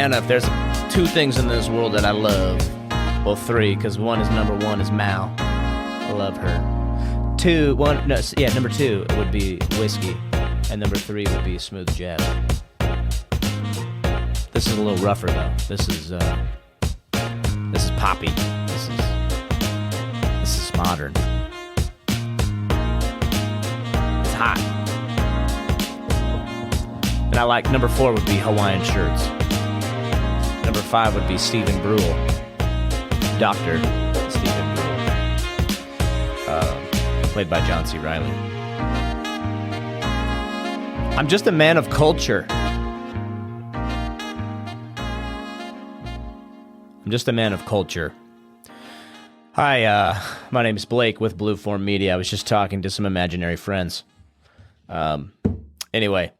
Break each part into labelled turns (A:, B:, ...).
A: Anna, if there's two things in this world that I love, well, three, because number one is Mal. I love her. Number two would be whiskey, and number three would be smooth jazz. This is a little rougher though. This is poppy. This is modern. It's hot. And I like number 4 would be Hawaiian shirts. Number 5 would be Stephen Brule. Dr. Stephen Brule. Played by John C. Reilly. I'm just a man of culture. I'm just a man of culture. Hi, my name is Blake with BlueForm Media. I was just talking to some imaginary friends. Anyway,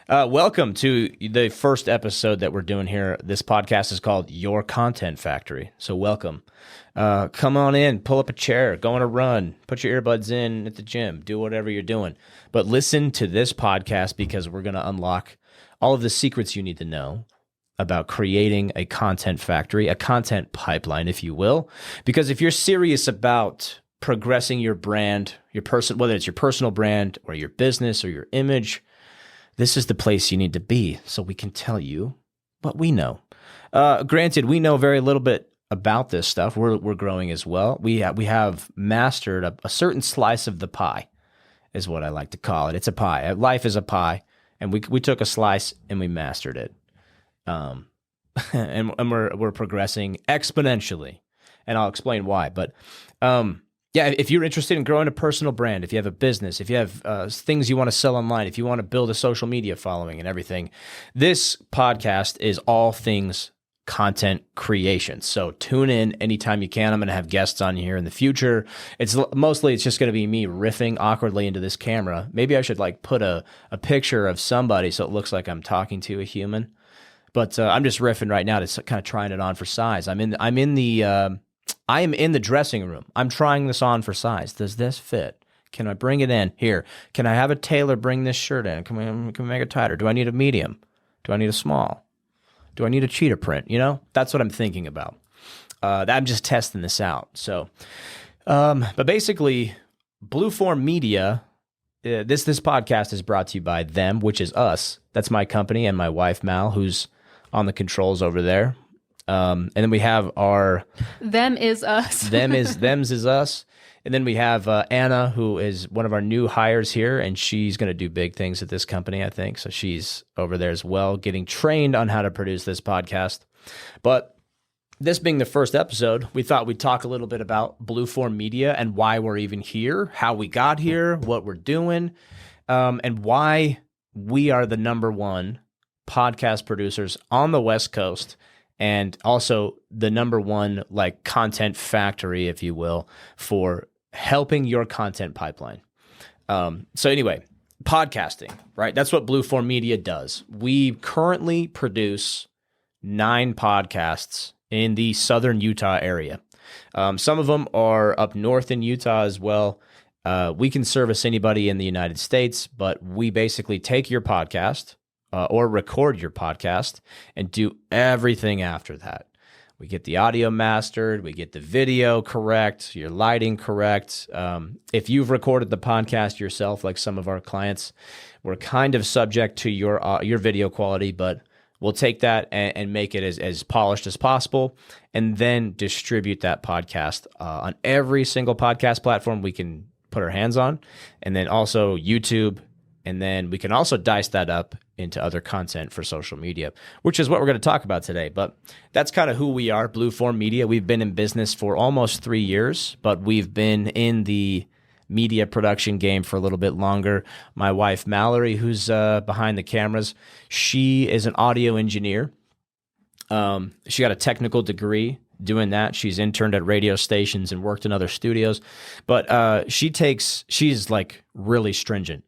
A: welcome to the first episode that we're doing here. This podcast is called Your Content Factory. So welcome. Come on in, pull up a chair, go on a run, put your earbuds in at the gym, do whatever you're doing. But listen to this podcast because we're going to unlock all of the secrets you need to know about creating a content factory, a content pipeline, if you will. Because if you're serious about progressing your brand, whether it's your personal brand or your business or your image, this is the place you need to be so we can tell you what we know. Granted, we know very little bit about this stuff. We're growing as well. We have mastered a certain slice of the pie, is what I like to call it. It's a pie. Life is a pie, and we took a slice and we mastered it. And we're progressing exponentially, and I'll explain why. But if you're interested in growing a personal brand, if you have a business, if you have things you want to sell online, if you want to build a social media following and everything, this podcast is all things content creation. So tune in anytime you can. I'm going to have guests on here in the future. It's just going to be me riffing awkwardly into this camera. Maybe I should put a picture of somebody so it looks like I'm talking to a human. But I'm just riffing right now to kind of trying it on for size. I am in the dressing room. I'm trying this on for size. Does this fit? Can I bring it in here? Can I have a tailor bring this shirt in? Can we make it tighter? Do I need a medium? Do I need a small? Do I need a cheetah print? That's what I'm thinking about. I'm just testing this out. So, but basically, BlueForm Media. This podcast is brought to you by them, which is us. That's my company and my wife Mal, who's on the controls over there. And then we have our...
B: Them is us.
A: Them's is us. And then we have Anna, who is one of our new hires here, and she's going to do big things at this company, I think. So she's over there as well, getting trained on how to produce this podcast. But this being the first episode, we thought we'd talk a little bit about BlueForm Media and why we're even here, how we got here, what we're doing, and why we are the number one podcast producers on the West Coast, and also the number one content factory, if you will, for helping your content pipeline. So anyway, podcasting, right? That's what BlueForm Media does. We currently produce 9 podcasts in the southern Utah area. Some of them are up north in Utah as well. We can service anybody in the United States, but we basically take your podcast or record your podcast and do everything after that. We get the audio mastered, we get the video correct, your lighting correct. If you've recorded the podcast yourself, like some of our clients, we're kind of subject to your video quality, but we'll take that and make it as polished as possible, and then distribute that podcast on every single podcast platform we can put our hands on, and then also YouTube, and then we can also dice that up into other content for social media, which is what we're going to talk about today. But that's kind of who we are, BlueForm Media. We've been in business for almost 3 years, but we've been in the media production game for a little bit longer. My wife, Mallory, who's behind the cameras, she is an audio engineer. She got a technical degree doing that. She's interned at radio stations and worked in other studios, but she's really stringent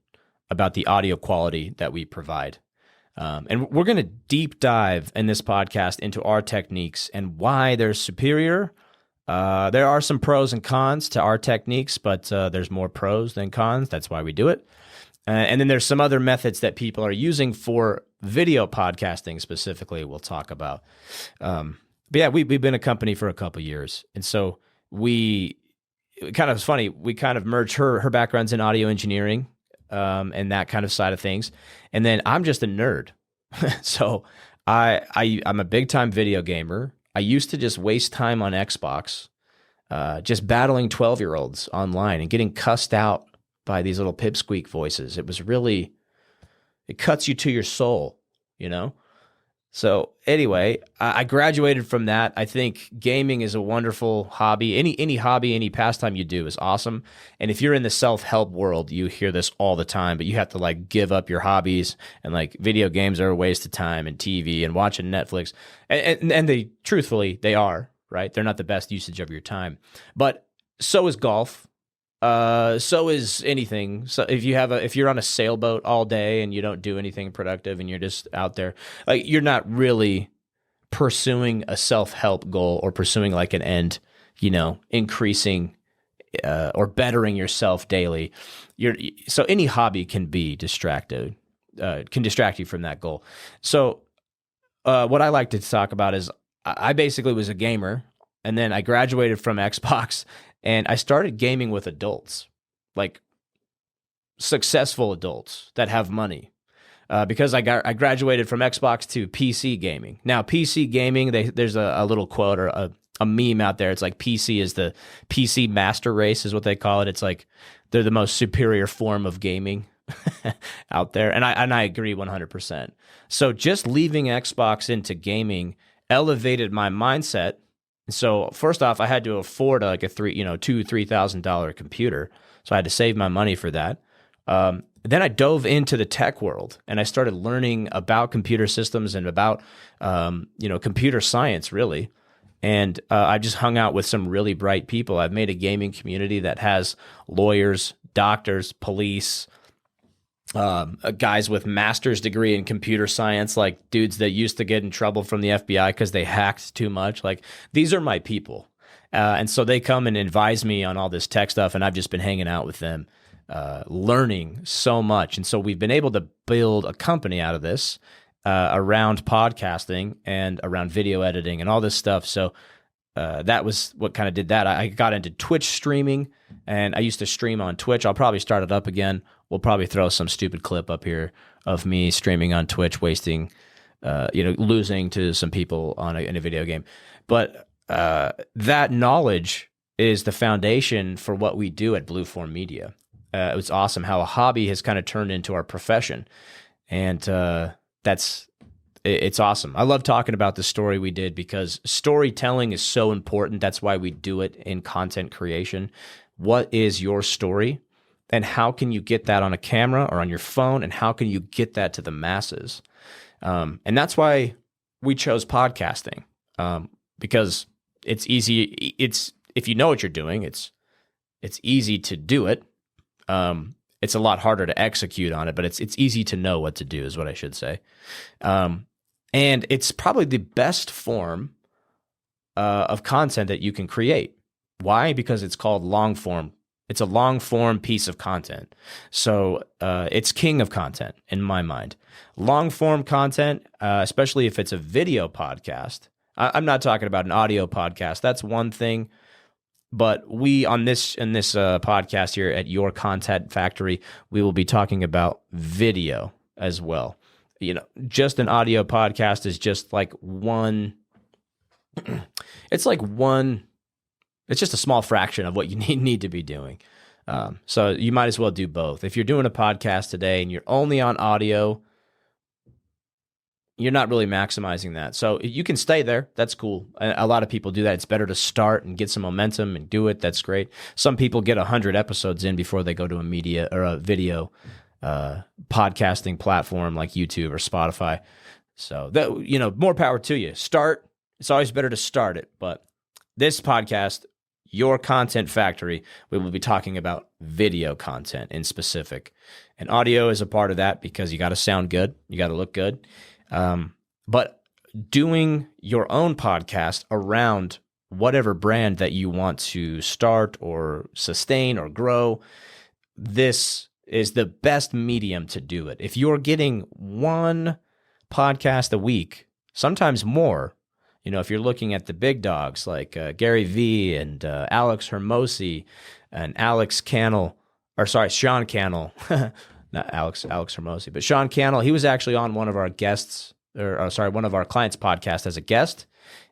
A: about the audio quality that we provide. And we're going to deep dive in this podcast into our techniques and why they're superior. There are some pros and cons to our techniques, but there's more pros than cons. That's why we do it. And then there's some other methods that people are using for video podcasting specifically, we'll talk about. But yeah, we've been a company for a couple of years. And so it kind of funny, we kind of merged her background's in audio engineering, and that kind of side of things. And then I'm just a nerd. So I'm a big time video gamer. I used to just waste time on Xbox, just battling 12-year-olds online and getting cussed out by these little pipsqueak voices. It cuts you to your soul, you know? So anyway, I graduated from that. I think gaming is a wonderful hobby. Any hobby, any pastime you do is awesome. And if you're in the self-help world, you hear this all the time, but you have to like give up your hobbies, and like video games are a waste of time, and TV and watching Netflix. And they truthfully, they are, right? They're not the best usage of your time. But so is golf. So is anything. So if you're on a sailboat all day and you don't do anything productive and you're just out there, like you're not really pursuing a self-help goal or pursuing like an end, increasing or bettering yourself daily. So any hobby can be distracted, can distract you from that goal. So what I like to talk about is I basically was a gamer, and then I graduated from Xbox. And I started gaming with adults, like successful adults that have money, because I graduated from Xbox to PC gaming. Now, PC gaming, there's a little quote or a meme out there. It's like PC is the PC master race is what they call it. It's like they're the most superior form of gaming out there. And I agree 100%. So just leaving Xbox into gaming elevated my mindset. So first off, I had to afford like a $2,000-$3,000 computer. So I had to save my money for that. Then I dove into the tech world, and I started learning about computer systems and about computer science, really. And I just hung out with some really bright people. I've made a gaming community that has lawyers, doctors, police, guys with master's degree in computer science, like dudes that used to get in trouble from the FBI because they hacked too much. Like, these are my people. And so they come and advise me on all this tech stuff, and I've just been hanging out with them, learning so much. And so we've been able to build a company out of this around podcasting and around video editing and all this stuff. So that was what kind of did that. I got into Twitch streaming, and I used to stream on Twitch. I'll probably start it up again. We'll probably throw some stupid clip up here of me streaming on Twitch, wasting, losing to some people in a video game. But that knowledge is the foundation for what we do at BlueForm Media. It was awesome how a hobby has kind of turned into our profession, and it's awesome. I love talking about the story we did because storytelling is so important. That's why we do it in content creation. What is your story? And how can you get that on a camera or on your phone? And how can you get that to the masses? And that's why we chose podcasting, because it's easy. If you know what you're doing, it's easy to do it. It's a lot harder to execute on it, but it's easy to know what to do is what I should say. And it's probably the best form of content that you can create. Why? Because it's called long form. It's a long form piece of content. So it's king of content in my mind. Long form content, especially if it's a video podcast. I'm not talking about an audio podcast. That's one thing. But we in this podcast here at Your Content Factory, we will be talking about video as well. Just an audio podcast is just like one. It's just a small fraction of what you need to be doing. So you might as well do both. If you're doing a podcast today and you're only on audio, you're not really maximizing that. So you can stay there. That's cool. A lot of people do that. It's better to start and get some momentum and do it. That's great. Some people get 100 episodes in before they go to a media or a video podcasting platform like YouTube or Spotify. So that, more power to you. Start. It's always better to start it. But this podcast, Your Content Factory, we will be talking about video content in specific. And audio is a part of that because you got to sound good. You got to look good. But doing your own podcast around whatever brand that you want to start or sustain or grow, this is the best medium to do it. If you're getting 1 podcast a week, sometimes more. You know, if you're looking at the big dogs like Gary Vee and Alex Hermosi and Sean Cannell, not Alex Hermosi, but Sean Cannell, he was actually on one of our one of our clients' podcast as a guest,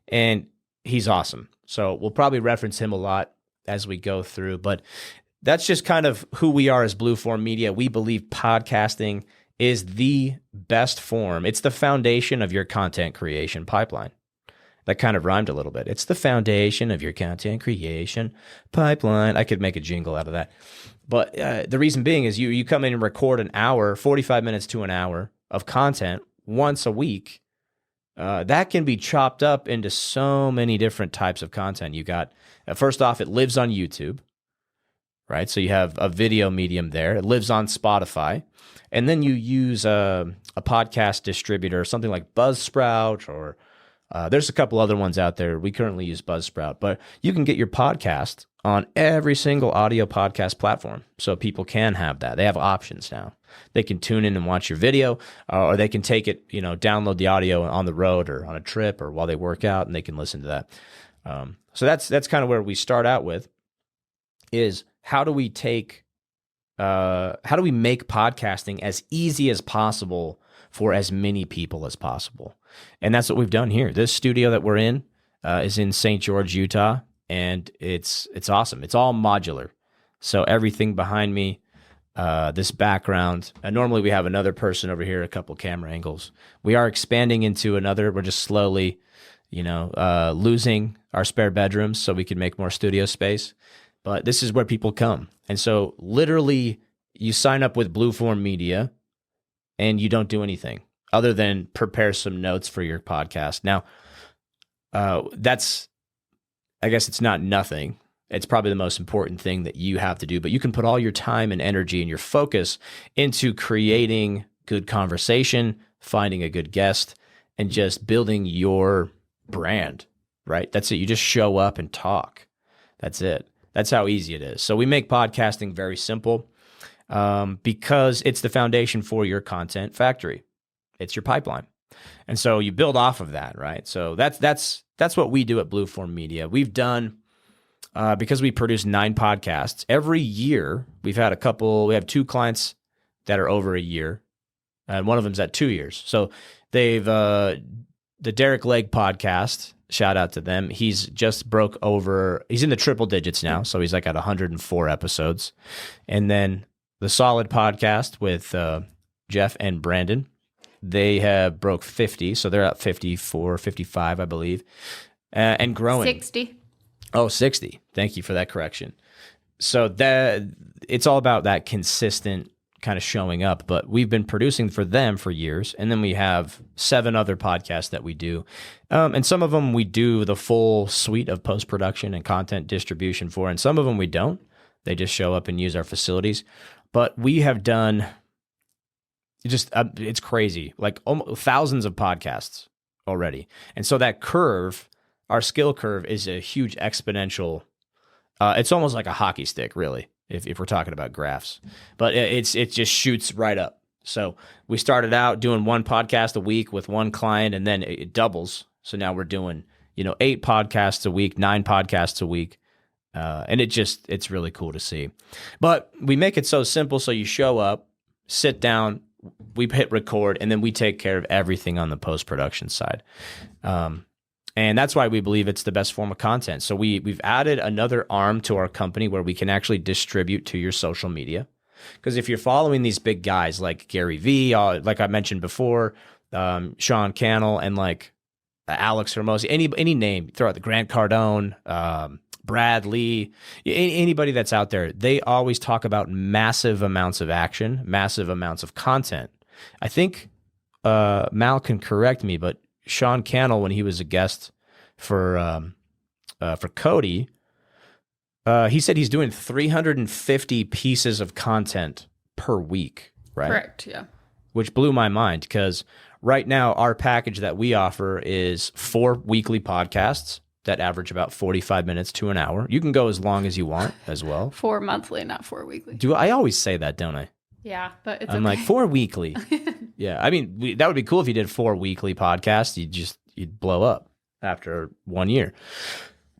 A: and he's awesome. So we'll probably reference him a lot as we go through, but that's just kind of who we are as BlueForm Media. We believe podcasting is the best form. It's the foundation of your content creation pipeline. That kind of rhymed a little bit. It's the foundation of your content creation pipeline. I could make a jingle out of that. But the reason being is you come in and record an hour, 45 minutes to an hour of content once a week. That can be chopped up into so many different types of content. You got, first off, it lives on YouTube, right? So you have a video medium there. It lives on Spotify. And then you use a podcast distributor, something like Buzzsprout, or there's a couple other ones out there. We currently use Buzzsprout, but you can get your podcast on every single audio podcast platform. So people can have that. They have options now. They can tune in and watch your video, or they can take it, download the audio on the road or on a trip or while they work out, and they can listen to that. So that's kind of where we start out with, is how do we make podcasting as easy as possible for as many people as possible? And that's what we've done here. This studio that we're in is in St. George, Utah, and it's awesome. It's all modular. So everything behind me, this background, and normally we have another person over here, a couple camera angles. We are expanding into another. We're just slowly, losing our spare bedrooms so we can make more studio space. But this is where people come. And so literally you sign up with BlueForm Media and you don't do anything other than prepare some notes for your podcast. Now, I guess it's not nothing. It's probably the most important thing that you have to do, but you can put all your time and energy and your focus into creating good conversation, finding a good guest, and just building your brand, right? That's it. You just show up and talk. That's it. That's how easy it is. So we make podcasting very simple because it's the foundation for your content factory. It's your pipeline. And so you build off of that, right? So that's what we do at BlueForm Media. We've done, because we produce 9 podcasts, every year we have 2 clients that are over a year, and one of them's at 2 years. So they've, the Derek Legg podcast, shout out to them. He's just he's in the triple digits now. So he's like at 104 episodes. And then the Solid podcast with Jeff and Brandon, they have broke 50. So they're at 54, 55, I believe, and growing.
B: 60.
A: Oh, 60. Thank you for that correction. So it's all about that consistent kind of showing up, but we've been producing for them for years. And then we have 7 other podcasts that we do. And some of them we do the full suite of post-production and content distribution for, and some of them we don't. They just show up and use our facilities. But we have done it's crazy, like thousands of podcasts already. And so that curve, our skill curve, is a huge exponential. It's almost like a hockey stick, really, if we're talking about graphs. But it just shoots right up. So we started out doing 1 podcast a week with 1 client, and then it doubles. So now we're doing 8 podcasts a week, 9 podcasts a week. And it's really cool to see. But we make it so simple. So you show up, sit down, we hit record, and then we take care of everything on the post-production side. And that's why we believe it's the best form of content. So we've added another arm to our company where we can actually distribute to your social media. Because if you're following these big guys like Gary Vee, like I mentioned before, Sean Cannell, and like Alex Hermosi, any name, throw out the Grant Cardone, Brad Lee, anybody that's out there, they always talk about massive amounts of action, massive amounts of content. I think Mal can correct me, but Sean Cannell, when he was a guest for Cody, he said he's doing 350 pieces of content per week, right?
B: Correct, yeah.
A: Which blew my mind, because right now our package that we offer is 4 weekly podcasts that average about 45 minutes to an hour. You can go as long as you want as well.
B: 4 monthly, not 4 weekly.
A: I always say that, don't I?
B: Yeah, but it's
A: I'm
B: okay.
A: like 4 weekly. Yeah, I mean that would be cool if you did 4 weekly podcasts. You'd blow up after 1 year.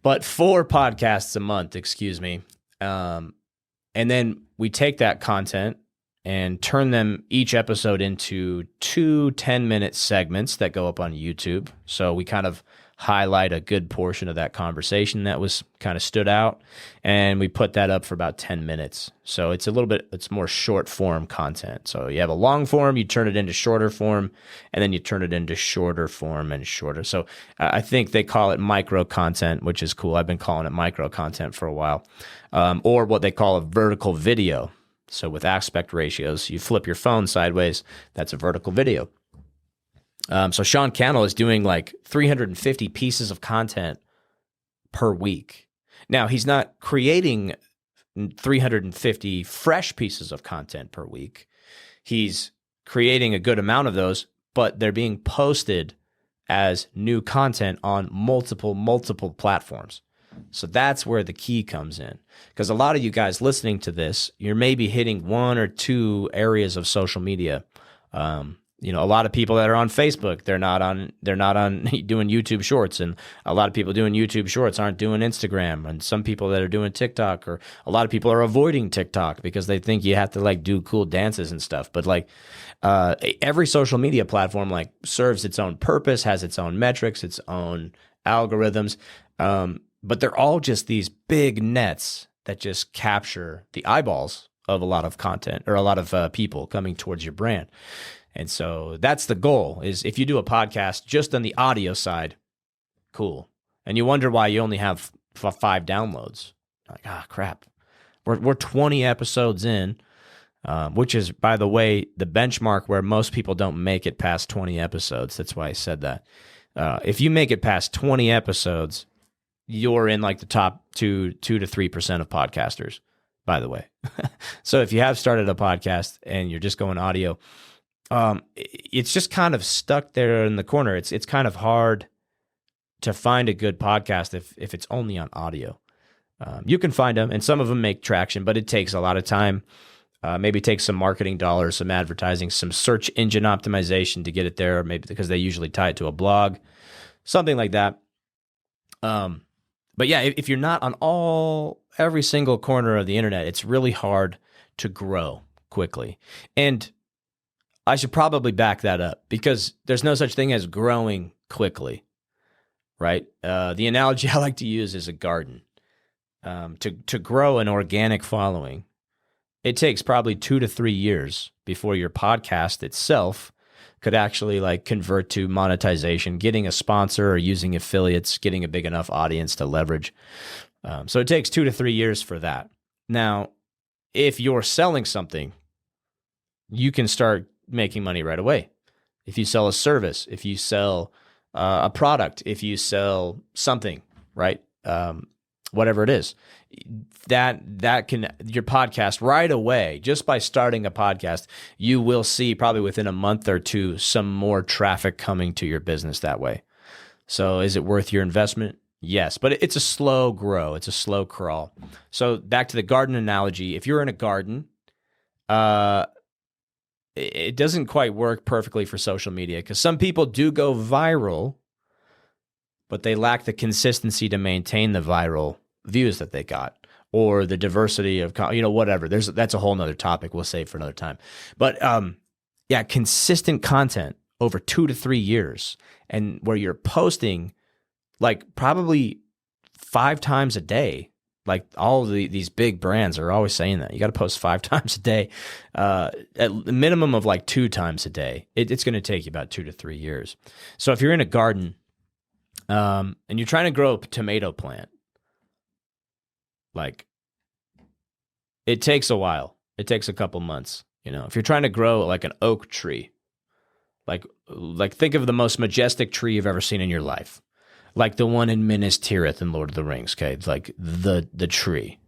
A: But 4 podcasts a month, excuse me. And then we take that content and turn them each episode into 2 10-minute segments that go up on YouTube. So we kind of highlight a good portion of that conversation that was kind of stood out, and we put that up for about 10 minutes. So it's more short form content. So you have a long form, you turn it into shorter form, and then you turn it into shorter form and shorter. So I think they call it micro content, which is cool. I've been calling it micro content for a while, or what they call a vertical video. So with aspect ratios, you flip your phone sideways, that's a vertical video. So Sean Cannell is doing like 350 pieces of content per week. Now, he's not creating 350 fresh pieces of content per week. He's creating a good amount of those, but they're being posted as new content on multiple platforms. So that's where the key comes in. Because a lot of you guys listening to this, you're maybe hitting 1 or 2 areas of social media. A lot of people that are on Facebook, they're not on doing YouTube Shorts, and a lot of people doing YouTube Shorts aren't doing Instagram, and some people that are doing TikTok, or a lot of people are avoiding TikTok because they think you have to like do cool dances and stuff. But like every social media platform like serves its own purpose, has its own metrics, its own algorithms, but they're all just these big nets that just capture the eyeballs of a lot of content or a lot of people coming towards your brand. And so that's the goal, is if you do a podcast just on the audio side, cool. And you wonder why you only have 5 downloads. Like, crap. We're 20 episodes in, which is, by the way, the benchmark where most people don't make it past 20 episodes. That's why I said that. If you make it past 20 episodes, you're in like the top 2 to 3% of podcasters, by the way. So if you have started a podcast and you're just going audio, it's just kind of stuck there in the corner. It's kind of hard to find a good podcast if it's only on audio. You can find them, and some of them make traction, but it takes a lot of time. Maybe it takes some marketing dollars, some advertising, some search engine optimization to get it there, maybe because they usually tie it to a blog, something like that. But yeah, if you're not on every single corner of the internet, it's really hard to grow quickly. And I should probably back that up, because there's no such thing as growing quickly, right? The analogy I like to use is a garden. To grow an organic following, it takes probably 2 to 3 years before your podcast itself could actually like convert to monetization, getting a sponsor or using affiliates, getting a big enough audience to leverage. So it takes 2 to 3 years for that. Now, if you're selling something, you can start making money right away. If you sell a service, if you sell a product, if you sell something, right? Whatever it is, that can, your podcast right away, just by starting a podcast, you will see probably within a month or 2 some more traffic coming to your business that way. So is it worth your investment? Yes, but it's a slow grow. It's a slow crawl. So back to the garden analogy. If you're in a garden, it doesn't quite work perfectly for social media, because some people do go viral, but they lack the consistency to maintain the viral views that they got, or the diversity of, whatever. That's a whole nother topic we'll save for another time. But yeah, consistent content over 2 to 3 years, and where you're posting like probably 5 times a day. Like all of these big brands are always saying that you got to post 5 times a day, at the minimum of like 2 times a day. It's going to take you about 2 to 3 years. So if you're in a garden, and you're trying to grow a tomato plant, like it takes a while. It takes a couple months. If you're trying to grow like an oak tree, like think of the most majestic tree you've ever seen in your life. Like the one in Minas Tirith in Lord of the Rings, okay? It's like the tree.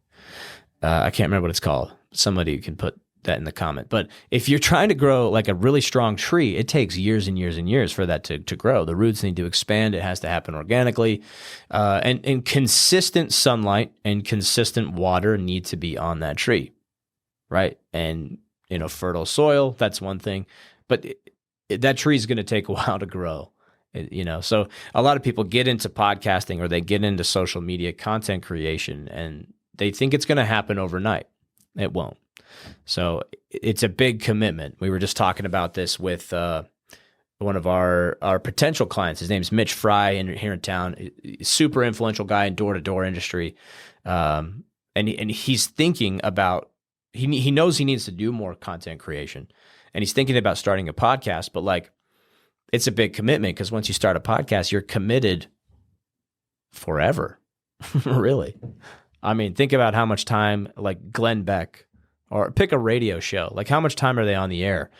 A: I can't remember what it's called. Somebody can put that in the comment. But if you're trying to grow like a really strong tree, it takes years and years and years for that to grow. The roots need to expand. It has to happen organically. And consistent sunlight and consistent water need to be on that tree, right? And fertile soil. That's one thing, but that tree is going to take a while to grow. So a lot of people get into podcasting or they get into social media content creation and they think it's going to happen overnight. It won't. So it's a big commitment. We were just talking about this with one of our potential clients. His name's Mitch Fry here in town. Super influential guy in door-to-door industry. And he's thinking about, he knows he needs to do more content creation and he's thinking about starting a podcast, but like, it's a big commitment because once you start a podcast, you're committed forever, really. I mean, think about how much time, like Glenn Beck, or pick a radio show. Like, how much time are they on the air?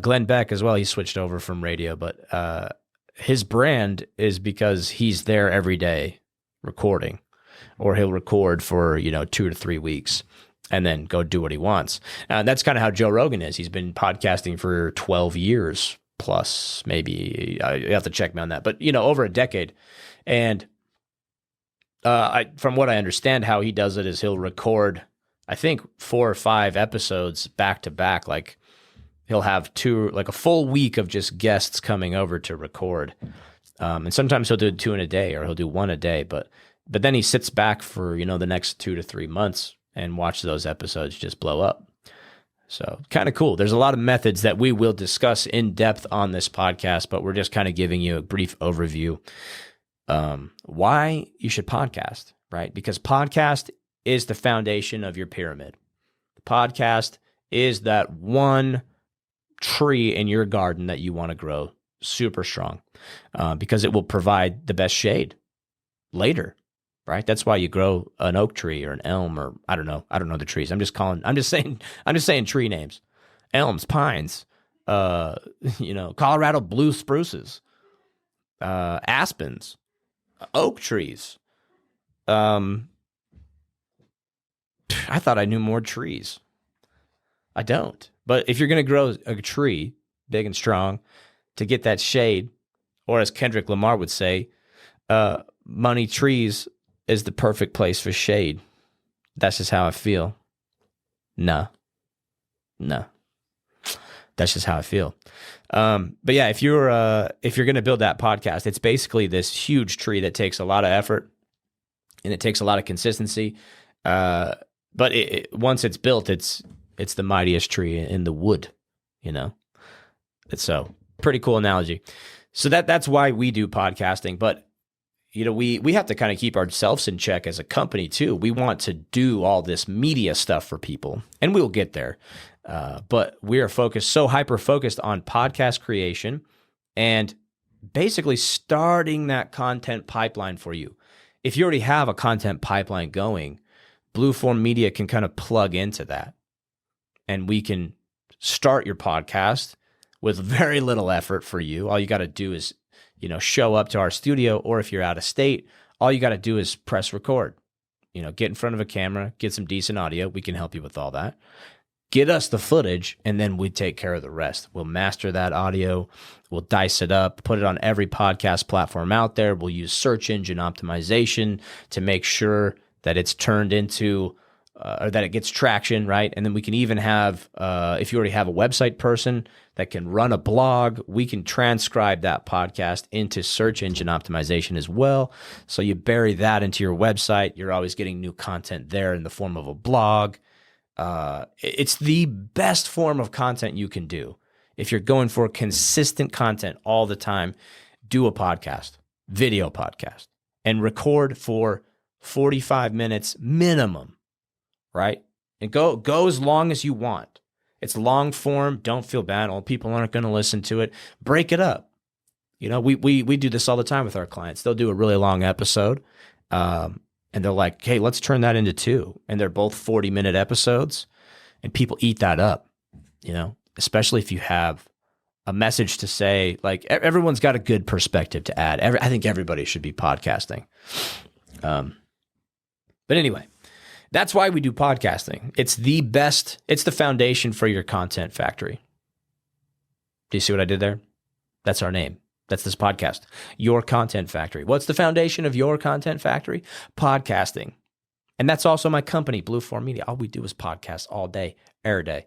A: Glenn Beck as well, he switched over from radio, but his brand is because he's there every day recording, or he'll record for, 2 to 3 weeks and then go do what he wants. That's kind of how Joe Rogan is. He's been podcasting for 12 years plus, maybe. You have to check me on that, but over a decade. And from what I understand, how he does it is he'll record, I think, 4 or 5 episodes back to back. Like he'll have a full week of just guests coming over to record. And sometimes he'll do 2 in a day, or he'll do 1 a day. But then he sits back for, the next 2 to 3 months and watch those episodes just blow up. So kind of cool. There's a lot of methods that we will discuss in depth on this podcast, but we're just kind of giving you a brief overview. Why you should podcast, right? Because podcast is the foundation of your pyramid. The podcast is that one tree in your garden that you want to grow super strong, because it will provide the best shade later, right? That's why you grow an oak tree or an elm, or I don't know the trees. I'm just saying tree names: elms, pines, Colorado blue spruces, aspens, oak trees. I thought I knew more trees. I don't. But if you're going to grow a tree big and strong to get that shade, or as Kendrick Lamar would say, money trees is the perfect place for shade. That's just how I feel. No. That's just how I feel. But yeah, if you're going to build that podcast, it's basically this huge tree that takes a lot of effort and it takes a lot of consistency. But once it's built, it's the mightiest tree in the wood, It's so pretty cool analogy. So that's why we do podcasting. But we have to kind of keep ourselves in check as a company too. We want to do all this media stuff for people, and we'll get there. But we are hyper focused on podcast creation and basically starting that content pipeline for you. If you already have a content pipeline going, BlueForm Media can kind of plug into that, and we can start your podcast with very little effort for you. All you got to do is, show up to our studio, or if you're out of state, all you got to do is press record. Get in front of a camera, get some decent audio. We can help you with all that. Get us the footage, and then we take care of the rest. We'll master that audio. We'll dice it up, put it on every podcast platform out there. We'll use search engine optimization to make sure that it's turned into or that it gets traction, right? And then we can even have, if you already have a website person that can run a blog, we can transcribe that podcast into search engine optimization as well. So you bury that into your website. You're always getting new content there in the form of a blog. It's the best form of content you can do. If you're going for consistent content all the time, do a podcast, video podcast, and record for 45 minutes minimum, right? And go as long as you want. It's long form. Don't feel bad. All people aren't going to listen to it. Break it up. We do this all the time with our clients. They'll do a really long episode, and they're like, hey, let's turn that into 2. And they're both 40-minute episodes, and people eat that up, especially if you have a message to say. Like, everyone's got a good perspective to add. I think everybody should be podcasting. But anyway, that's why we do podcasting. It's the foundation for your content factory. Do you see what I did there? That's our name. That's this podcast. Your Content Factory. What's the foundation of your content factory? Podcasting. And that's also my company, BlueForm Media. All we do is podcast all day, every day.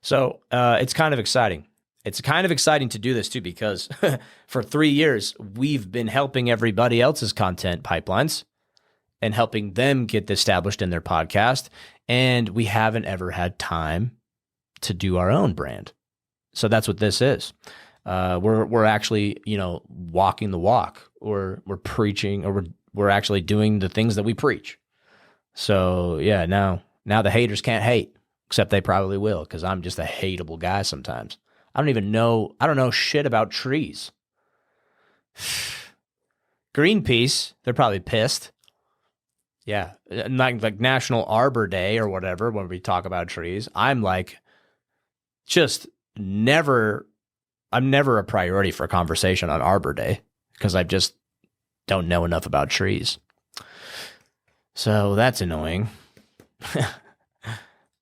A: So it's kind of exciting. It's kind of exciting to do this too, because for 3 years, we've been helping everybody else's content pipelines and helping them get established in their podcast. And we haven't ever had time to do our own brand. So that's what this is. We're actually, walking the walk, or we're preaching, or we're actually doing the things that we preach. So yeah, now the haters can't hate, except they probably will, because I'm just a hateable guy sometimes. I don't know shit about trees. Greenpeace, they're probably pissed. Yeah, like National Arbor Day or whatever, when we talk about trees, I'm like, I'm never a priority for a conversation on Arbor Day, because I just don't know enough about trees. So that's annoying.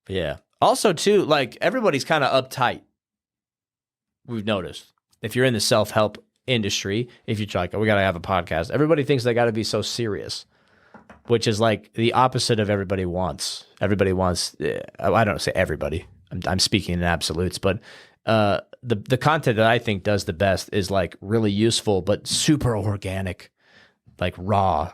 A: Yeah. Also, too, like, everybody's kind of uptight. We've noticed. If you're in the self-help industry, if you're like, oh, we got to have a podcast, everybody thinks they got to be so serious, which is like the opposite of everybody wants. Everybody wants, I don't say everybody. I'm speaking in absolutes, but the content that I think does the best is like really useful, but super organic, like raw.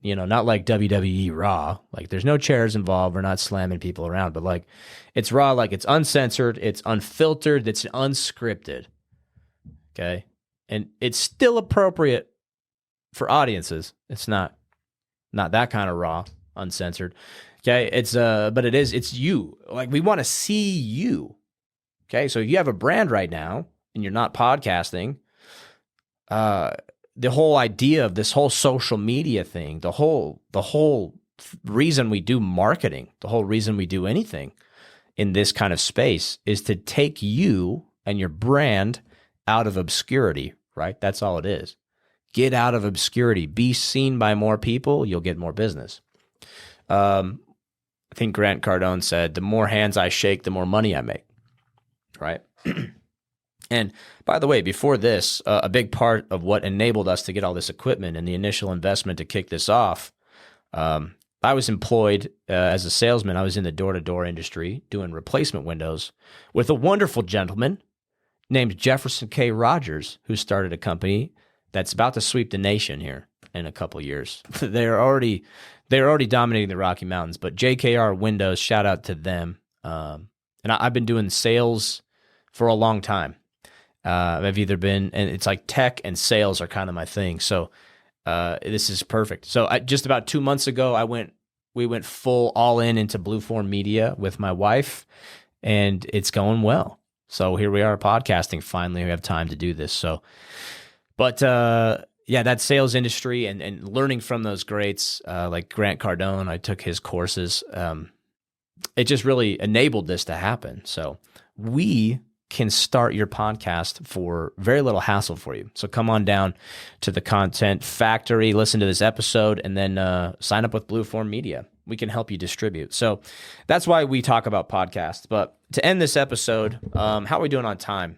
A: Not like WWE Raw. Like, there's no chairs involved. We're not slamming people around, but like, it's raw, like it's uncensored, it's unfiltered, it's unscripted. Okay. And it's still appropriate for audiences. It's not that kind of raw, uncensored. Okay. But it's you. Like, we want to see you. Okay. So if you have a brand right now and you're not podcasting, the whole idea of this whole social media thing, the whole reason we do marketing, the whole reason we do anything in this kind of space is to take you and your brand out of obscurity, right? That's all it is. Get out of obscurity. Be seen by more people. You'll get more business. I think Grant Cardone said, the more hands I shake, the more money I make, right? And by the way, before this, a big part of what enabled us to get all this equipment and the initial investment to kick this off, I was employed as a salesman. I was in the door-to-door industry doing replacement windows with a wonderful gentleman named Jefferson K. Rogers, who started a company that's about to sweep the nation here in a couple years. They're already dominating the Rocky Mountains, but JKR Windows, shout out to them. And I've been doing sales for a long time. I've either been, and it's like tech and sales are kind of my thing. So this is perfect. So just about 2 months ago, we went full all into BlueForm Media with my wife, and it's going well. So here we are podcasting. Finally, we have time to do this. So, but yeah, that sales industry and learning from those greats like Grant Cardone, I took his courses. It just really enabled this to happen. So we can start your podcast for very little hassle for you. So come on down to the Content Factory, listen to this episode, and then sign up with BlueForm Media. We can help you distribute. So that's why we talk about podcasts. But to end this episode, how are we doing on time?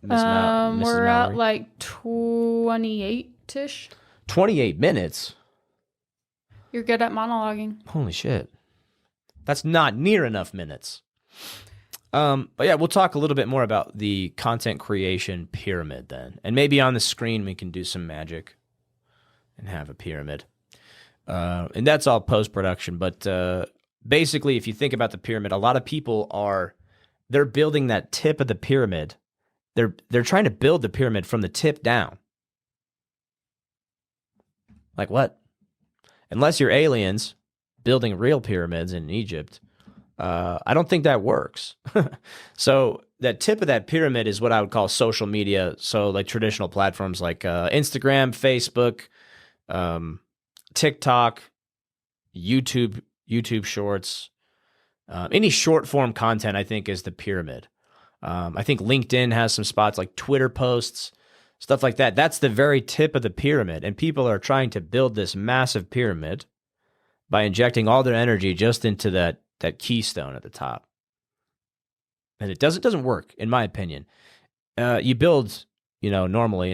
B: We're Mallory? At like 28-ish.
A: 28 minutes?
B: You're good at monologuing.
A: Holy shit. That's not near enough minutes. But yeah, we'll talk a little bit more about the content creation pyramid then. And maybe on the screen we can do some magic and have a pyramid. And that's all post-production. But basically, if you think about the pyramid, a lot of people they're building that tip of the pyramid. They're trying to build the pyramid from the tip down. Like what? Unless you're aliens building real pyramids in Egypt, I don't think that works. So that tip of that pyramid is what I would call social media. So like traditional platforms like Instagram, Facebook, TikTok, YouTube Shorts, any short form content, I think, is the pyramid. I think LinkedIn has some spots like Twitter posts, stuff like that. That's the very tip of the pyramid. And people are trying to build this massive pyramid by injecting all their energy just into that keystone at the top. And it doesn't work, in my opinion. You build, normally,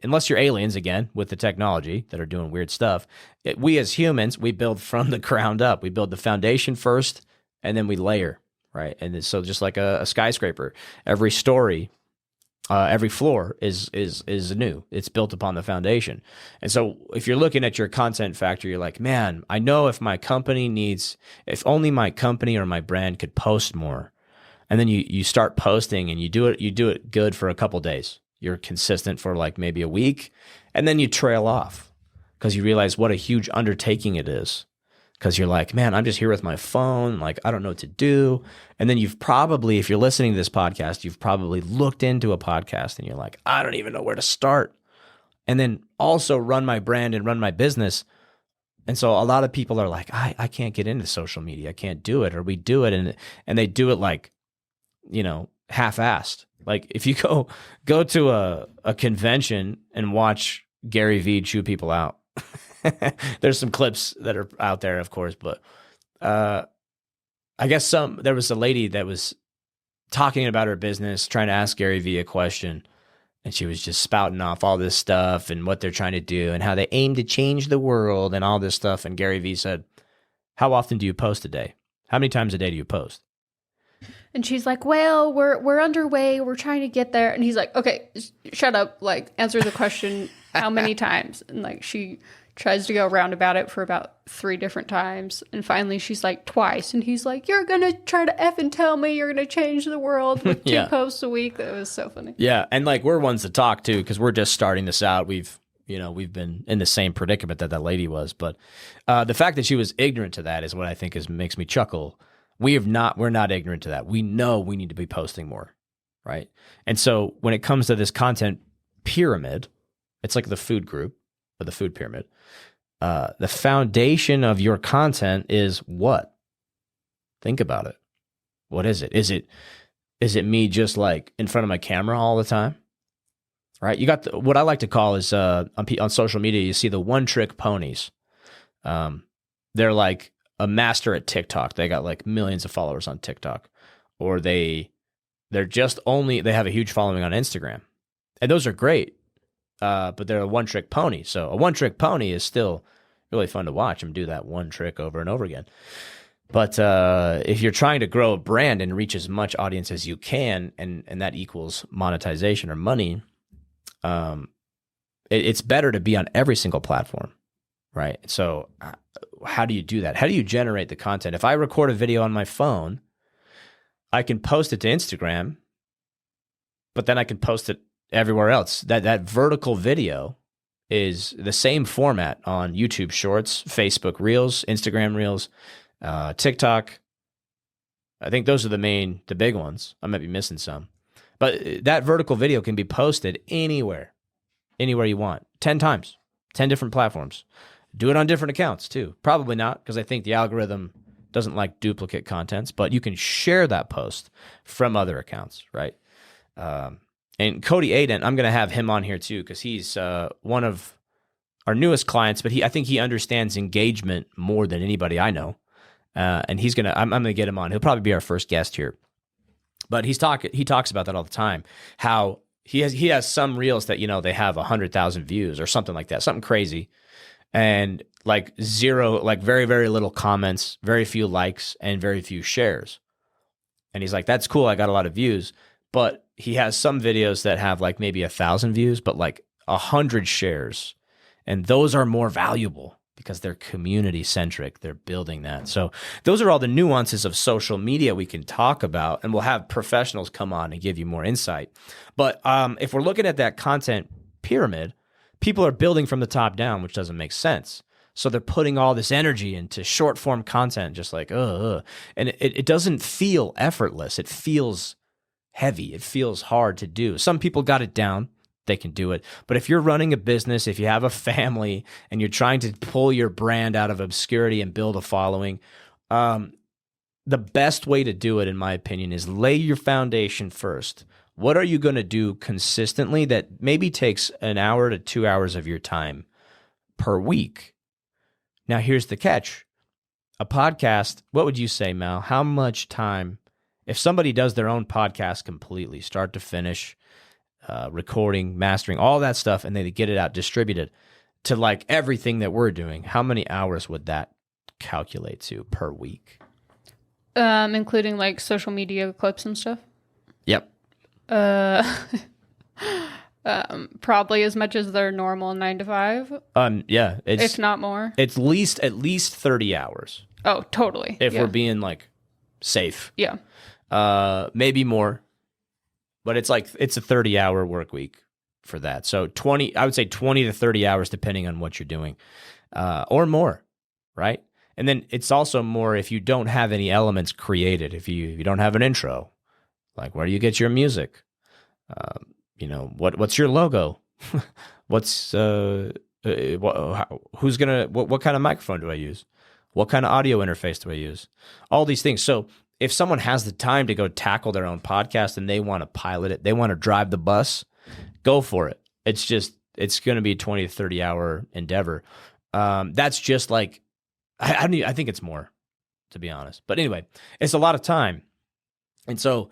A: unless you're aliens, again, with the technology that are doing weird stuff, we as humans, we build from the ground up. We build the foundation first, and then we layer, right? And so just like a skyscraper, every story, every floor is new. It's built upon the foundation. And so if you're looking at your content factory, you're like, man, I know if only my company or my brand could post more. And then you start posting and you do it good for a couple days. You're consistent for like maybe a week, and then you trail off because you realize what a huge undertaking it is. Because you're like, man, I'm just here with my phone. Like, I don't know what to do. And then you've probably, if you're listening to this podcast, you've probably looked into a podcast and you're like, I don't even know where to start. And then also run my brand and run my business. And so a lot of people are like, I can't get into social media. I can't do it. Or we do it. And they do it like, half-assed. Like if you go to a convention and watch Gary Vee chew people out, there's some clips that are out there, of course, but I guess there was a lady that was talking about her business, trying to ask Gary Vee a question, and she was just spouting off all this stuff and what they're trying to do and how they aim to change the world and all this stuff. And Gary Vee said, how often do you post a day? How many times a day do you post?
B: And she's like, well, we're underway. We're trying to get there. And he's like, okay, shut up. Like, answer the question, how many times? And like, she tries to go around about it for about 3 different times. And finally she's like, twice. And he's like, you're going to try to effing tell me you're going to change the world with 2 posts a week. That was so funny.
A: Yeah. And like, we're ones to talk to because we're just starting this out. We've been in the same predicament that lady was. But the fact that she was ignorant to that is what I think makes me chuckle. We're not ignorant to that. We know we need to be posting more, right? And so when it comes to this content pyramid, it's like the food group or the food pyramid. The foundation of your content is what? Think about it. What is it? Is it me just like in front of my camera all the time? Right? You got what I like to call is on social media, you see the one-trick ponies. They're like a master at TikTok. They got like millions of followers on TikTok, or they have a huge following on Instagram, and those are great. But they're a one-trick pony. So a one-trick pony is still really fun to watch them do that one trick over and over again. But if you're trying to grow a brand and reach as much audience as you can, and that equals monetization or money, it's better to be on every single platform, right? So how do you do that? How do you generate the content? If I record a video on my phone, I can post it to Instagram, but then I can post it everywhere else. That vertical video is the same format on YouTube Shorts, Facebook Reels, Instagram Reels, TikTok. I think those are the big ones. I might be missing some. But that vertical video can be posted anywhere you want, 10 times, 10 different platforms. Do it on different accounts too. Probably not, because I think the algorithm doesn't like duplicate contents, but you can share that post from other accounts, right? And Cody Aiden, I'm going to have him on here too, because he's one of our newest clients, but I think he understands engagement more than anybody I know. And I'm going to get him on. He'll probably be our first guest here. But he talks about that all the time, how he has some reels that, they have 100,000 views or something like that, something crazy. And like very, very little comments, very few likes, and very few shares. And he's like, that's cool. I got a lot of views. But he has some videos that have like maybe 1,000 views, but like 100 shares. And those are more valuable because they're community centric. They're building that. So those are all the nuances of social media we can talk about, and we'll have professionals come on and give you more insight. But if we're looking at that content pyramid, people are building from the top down, which doesn't make sense. So they're putting all this energy into short form content, just like, and it doesn't feel effortless. It feels heavy. It feels hard to do. Some people got it down. They can do it. But if you're running a business, if you have a family and you're trying to pull your brand out of obscurity and build a following, the best way to do it, in my opinion, is lay your foundation first. What are you going to do consistently that maybe takes an hour to 2 hours of your time per week? Now, here's the catch. A podcast, what would you say, Mal? How much time, if somebody does their own podcast completely, start to finish, recording, mastering, all that stuff, and they get it out, distributed to like everything that we're doing, how many hours would that calculate to per week?
B: Including like social media clips and stuff.
A: Yep.
B: Probably as much as their normal 9 to 5.
A: Yeah,
B: if not more.
A: It's at least 30 hours.
B: Oh, totally.
A: If we're being like safe.
B: Yeah.
A: Maybe more. But it's a 30-hour work week for that. So I would say 20 to 30 hours depending on what you're doing. Or more, right? And then it's also more if you don't have any elements created, if you don't have an intro, like where do you get your music? What's your logo? What's what kind of microphone do I use? What kind of audio interface do I use? All these things. So if someone has the time to go tackle their own podcast and they want to pilot it, they want to drive the bus, go for it. It's going to be a 20 to 30 hour endeavor. That's just like, I think it's more, to be honest. But anyway, it's a lot of time. And so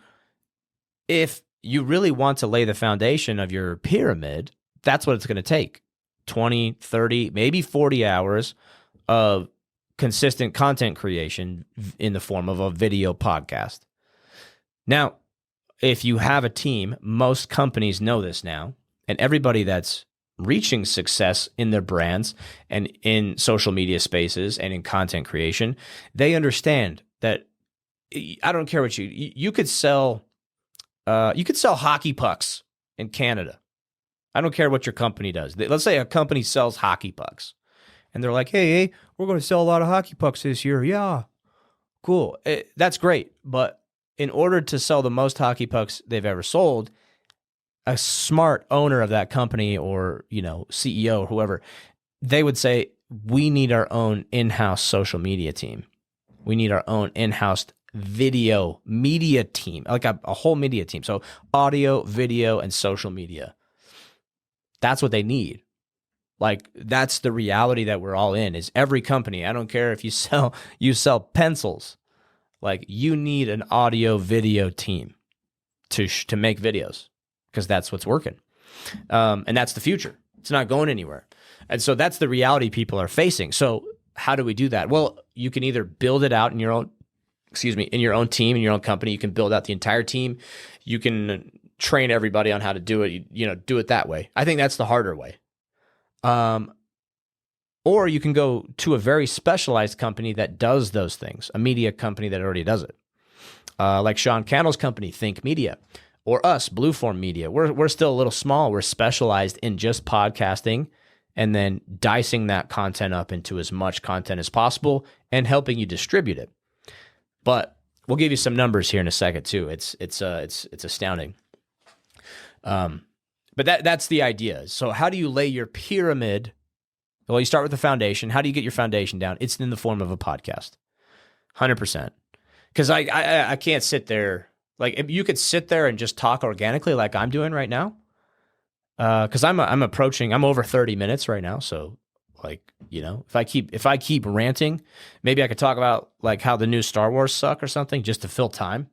A: if you really want to lay the foundation of your pyramid, that's what it's going to take. 20, 30, maybe 40 hours of consistent content creation in the form of a video podcast. Now, if you have a team, most companies know this now, and everybody that's reaching success in their brands and in social media spaces and in content creation, they understand that I don't care what you could sell hockey pucks in Canada. I don't care what your company does. Let's say a company sells hockey pucks and they're like, hey, we're going to sell a lot of hockey pucks this year. Yeah, cool. That's great. But in order to sell the most hockey pucks they've ever sold, a smart owner of that company or, CEO or whoever, they would say, we need our own in-house social media team. We need our own in-house video media team, like a whole media team. So audio, video, and social media. That's what they need. Like that's the reality that we're all in is every company. I don't care if you sell pencils, like you need an audio video team to make videos. Because that's what's working. And that's the future. It's not going anywhere. And so that's the reality people are facing. So how do we do that? Well, you can either build it out in your own team, in your own company. You can build out the entire team. You can train everybody on how to do it, do it that way. I think that's the harder way. Or you can go to a very specialized company that does those things, a media company that already does it. Like Sean Cannell's company, Think Media. Or us, BlueForm Media. We're still a little small. We're specialized in just podcasting and then dicing that content up into as much content as possible and helping you distribute it. But we'll give you some numbers here in a second too. It's astounding. But that's the idea. So how do you lay your pyramid? Well, you start with the foundation. How do you get your foundation down? It's in the form of a podcast, 100%. Because I can't sit there. Like if you could sit there and just talk organically like I'm doing right now, because I'm over 30 minutes right now. So like, if I keep ranting, maybe I could talk about like how the new Star Wars suck or something just to fill time.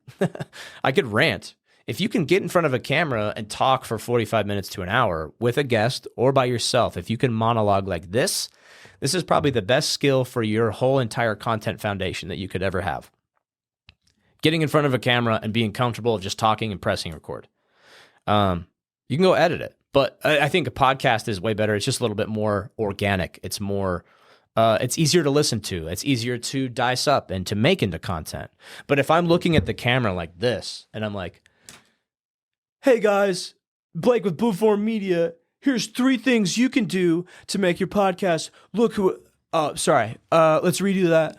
A: I could rant. If you can get in front of a camera and talk for 45 minutes to an hour with a guest or by yourself, if you can monologue like this is probably the best skill for your whole entire content foundation that you could ever have. Getting in front of a camera and being comfortable of just talking and pressing record. You can go edit it, but I think a podcast is way better. It's just a little bit more organic. It's more, it's easier to listen to. It's easier to dice up and to make into content. But if I'm looking at the camera like this and I'm like, hey guys, Blake with BlueForm Media. Here's 3 things you can do to make your podcast look who, let's redo that.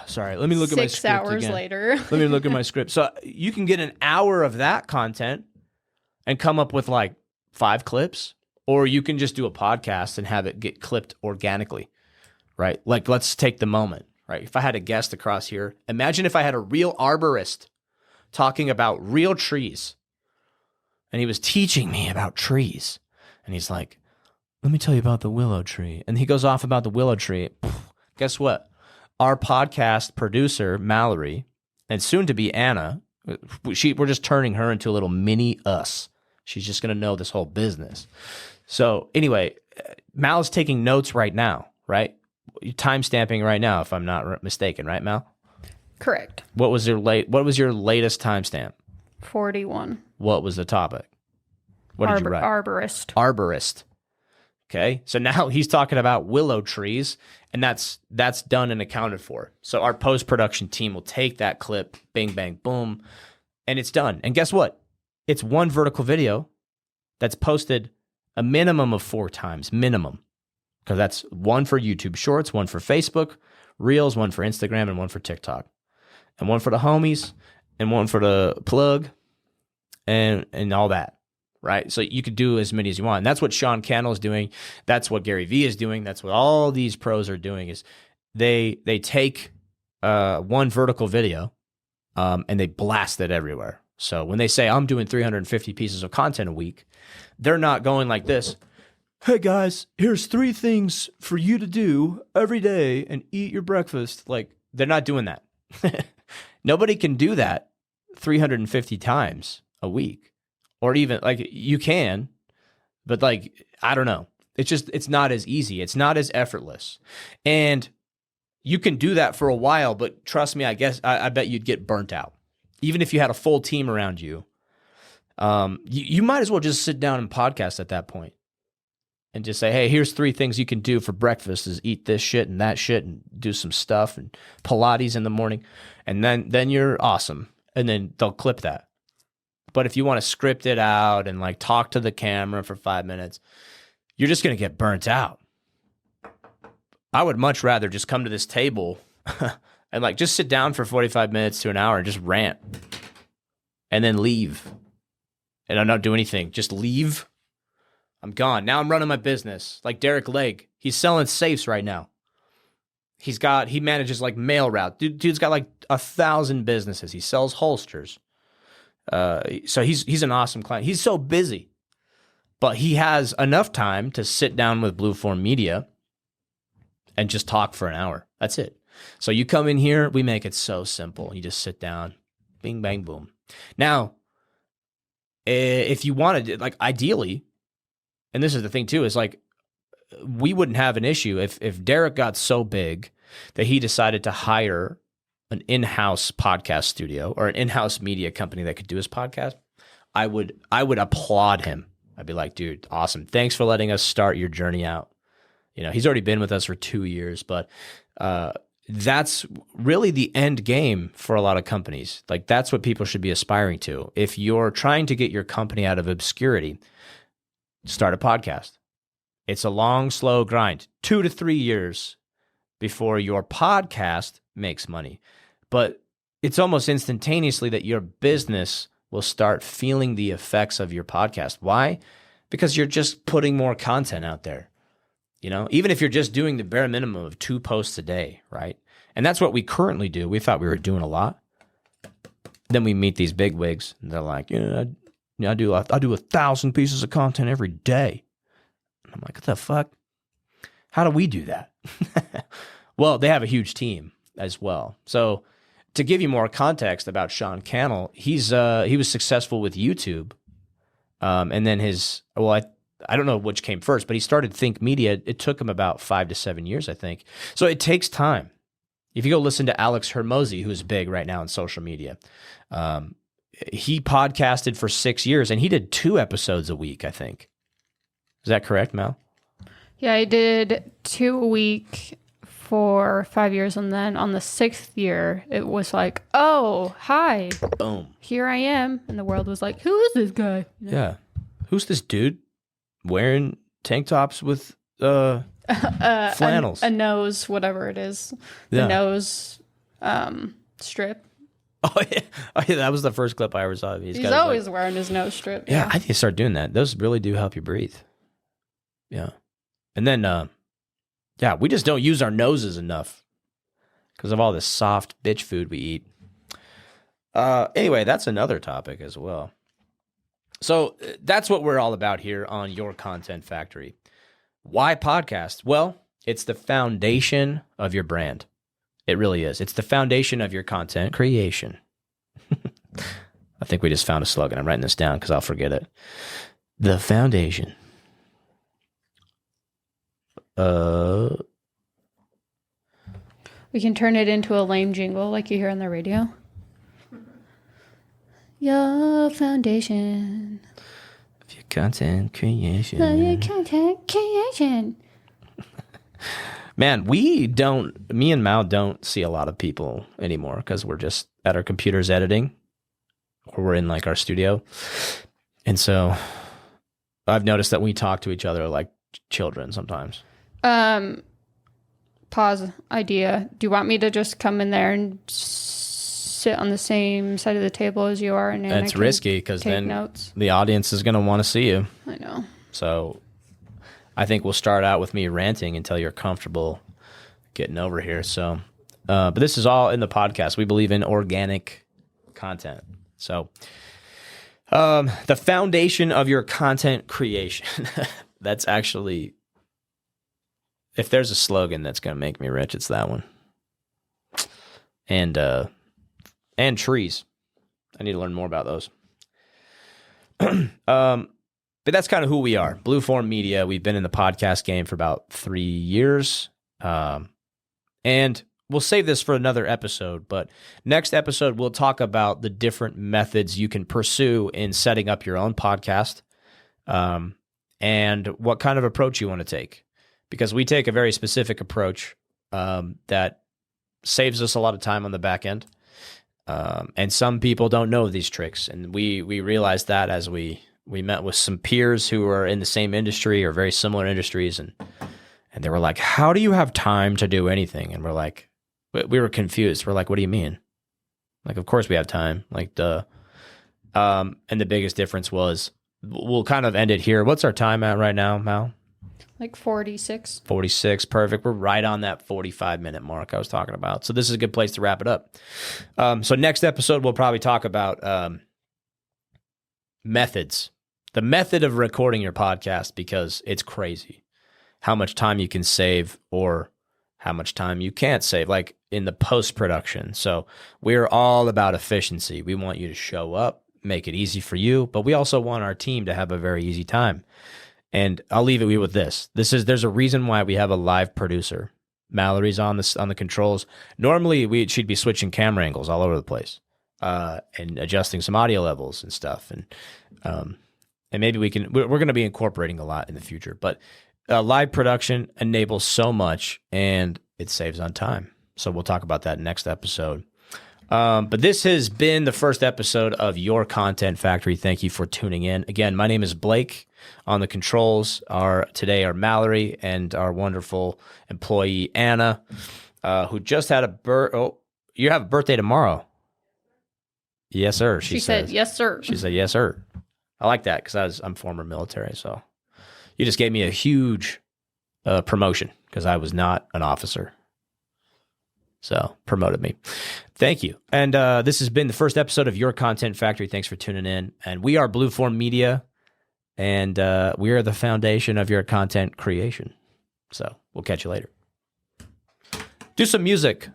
A: Sorry. Let me look at my script
B: 6 hours
A: again.
B: later.
A: Let me look at my script. So you can get an hour of that content and come up with like 5 clips, or you can just do a podcast and have it get clipped organically, right? Like let's take the moment, right? If I had a guest across here, imagine if I had a real arborist talking about real trees and he was teaching me about trees and he's like, let me tell you about the willow tree. And he goes off about the willow tree. Guess what? Our podcast producer, Mallory, and soon to be Anna, we're just turning her into a little mini us. She's just going to know this whole business. So anyway, Mal's taking notes right now, right? Time stamping right now, if I'm not mistaken, right, Mal?
B: Correct.
A: What was your latest timestamp?
B: 41.
A: What was the topic? What did you write?
B: Arborist.
A: Arborist. Okay. So now he's talking about willow trees, and that's done and accounted for. So our post-production team will take that clip, bing, bang, boom, and it's done. And guess what? It's one vertical video that's posted a minimum of 4 times, minimum. Because that's one for YouTube Shorts, one for Facebook Reels, one for Instagram, and one for TikTok. And one for the homies, and one for the plug, and all that, right? So you could do as many as you want. And that's what Sean Cannell is doing. That's what Gary Vee is doing. That's what all these pros are doing is they take one vertical video and they blast it everywhere. So when they say, I'm doing 350 pieces of content a week, they're not going like this. Hey guys, here's 3 things for you to do every day and eat your breakfast. Like, they're not doing that. Nobody can do that 350 times a week, or even like you can, but like, I don't know. It's not as easy. It's not as effortless. And you can do that for a while, but trust me, I bet you'd get burnt out. Even if you had a full team around you, you might as well just sit down and podcast at that point and just say, hey, here's 3 things you can do for breakfast is eat this shit and that shit and do some stuff and Pilates in the morning. And then you're awesome. And then they'll clip that. But if you want to script it out and like talk to the camera for 5 minutes, you're just going to get burnt out. I would much rather just come to this table and like just sit down for 45 minutes to an hour and just rant and then leave. And I don't do anything. Just leave. I'm gone. Now I'm running my business. Like Derek Legg. He's selling safes right now. He manages like mail route. Dude's got like 1,000 businesses. He sells holsters. So he's an awesome client. He's so busy, but he has enough time to sit down with BlueForm Media and just talk for an hour. That's it. So you come in here, we make it so simple. You just sit down, bing, bang, boom. Now, if you wanted to, like ideally, and this is the thing too, is like, we wouldn't have an issue if Derek got so big that he decided to hire an in-house podcast studio or an in-house media company that could do his podcast. I would applaud him. I'd be like, dude, awesome. Thanks for letting us start your journey out. You know, he's already been with us for 2 years, but that's really the end game for a lot of companies. Like that's what people should be aspiring to. If you're trying to get your company out of obscurity, start a podcast. It's a long, slow grind, 2 to 3 years before your podcast makes money. But it's almost instantaneously that your business will start feeling the effects of your podcast. Why? Because you're just putting more content out there. You know, even if you're just doing the bare minimum of 2 posts a day, right? And that's what we currently do. We thought we were doing a lot. Then we meet these big wigs, and they're like, I do 1,000 pieces of content every day. And I'm like, what the fuck? How do we do that? Well, they have a huge team as well. So to give you more context about Sean Cannell, he was successful with YouTube. And then I don't know which came first, but he started Think Media. It took him about 5 to 7 years, I think. So it takes time. If you go listen to Alex Hermosi, who's big right now on social media, he podcasted for 6 years and he did 2 episodes a week, I think. Is that correct, Mel?
B: Yeah, I did 2 a week for 5 years. And then on the 6th year, it was like, oh, hi.
A: Boom.
B: Here I am. And the world was like, who is this guy? You know?
A: Yeah. Who's this dude wearing tank tops with flannels?
B: A nose, whatever it is. The nose strip.
A: Oh yeah, that was the first clip I ever saw of him.
B: He's always wearing his nose strip.
A: Yeah, I need to start doing that. Those really do help you breathe. Yeah. And then, we just don't use our noses enough because of all this soft bitch food we eat. Anyway, that's another topic as well. So that's what we're all about here on Your Content Factory. Why podcast? Well, it's the foundation of your brand. It really is. It's the foundation of your content creation. I think we just found a slogan. I'm writing this down because I'll forget it. The foundation.
B: We can turn it into a lame jingle like you hear on the radio. Your foundation.
A: Of your content creation.
B: Of your content creation.
A: Man, me and Mao don't see a lot of people anymore because we're just at our computers editing, or we're in like our studio. And so I've noticed that we talk to each other like children sometimes.
B: Pause idea. Do you want me to just come in there and sit on the same side of the table as you are? And
A: it's risky because then
B: notes?
A: The audience is going to want to see you.
B: I know.
A: So I think we'll start out with me ranting until you're comfortable getting over here. So, but this is all in the podcast. We believe in organic content. So, the foundation of your content creation. That's actually, if there's a slogan that's going to make me rich, it's that one. And trees. I need to learn more about those. But that's kind of who we are. BlueForm Media. We've been in the podcast game for about 3 years. And we'll save this for another episode, but next episode, we'll talk about the different methods you can pursue in setting up your own podcast, and what kind of approach you want to take. Because we take a very specific approach that saves us a lot of time on the back end. And some people don't know these tricks. And we realized that as we met with some peers who are in the same industry or very similar industries, and they were like, how do you have time to do anything? And we're like, we were confused. We're like, what do you mean? Like, of course we have time. Like, duh. And the biggest difference was, we'll kind of end it here. What's our time at right now, Mal?
B: Like 46.
A: 46, perfect. We're right on that 45-minute mark I was talking about. So this is a good place to wrap it up. So next episode, we'll probably talk about methods. The method of recording your podcast, because it's crazy how much time you can save or how much time you can't save, like in the post-production. So we're all about efficiency. We want you to show up, make it easy for you, but we also want our team to have a very easy time. And I'll leave it with this. There's a reason why we have a live producer. Mallory's on the controls. Normally she'd be switching camera angles all over the place, and adjusting some audio levels and stuff. And maybe we're going to be incorporating a lot in the future, but live production enables so much, and it saves on time. So we'll talk about that next episode. But this has been the first episode of Your Content Factory. Thank you for tuning in. Again, my name is Blake. On the controls today are Mallory and our wonderful employee, Anna, who just had you have a birthday tomorrow. Yes, sir.
B: She said, yes, sir.
A: She said, yes, sir. I like that because I'm former military. So you just gave me a huge promotion because I was not an officer. So promoted me. Thank you. And this has been the first episode of Your Content Factory. Thanks for tuning in. And we are BlueForm Media, and we are the foundation of your content creation. So we'll catch you later. Do some music.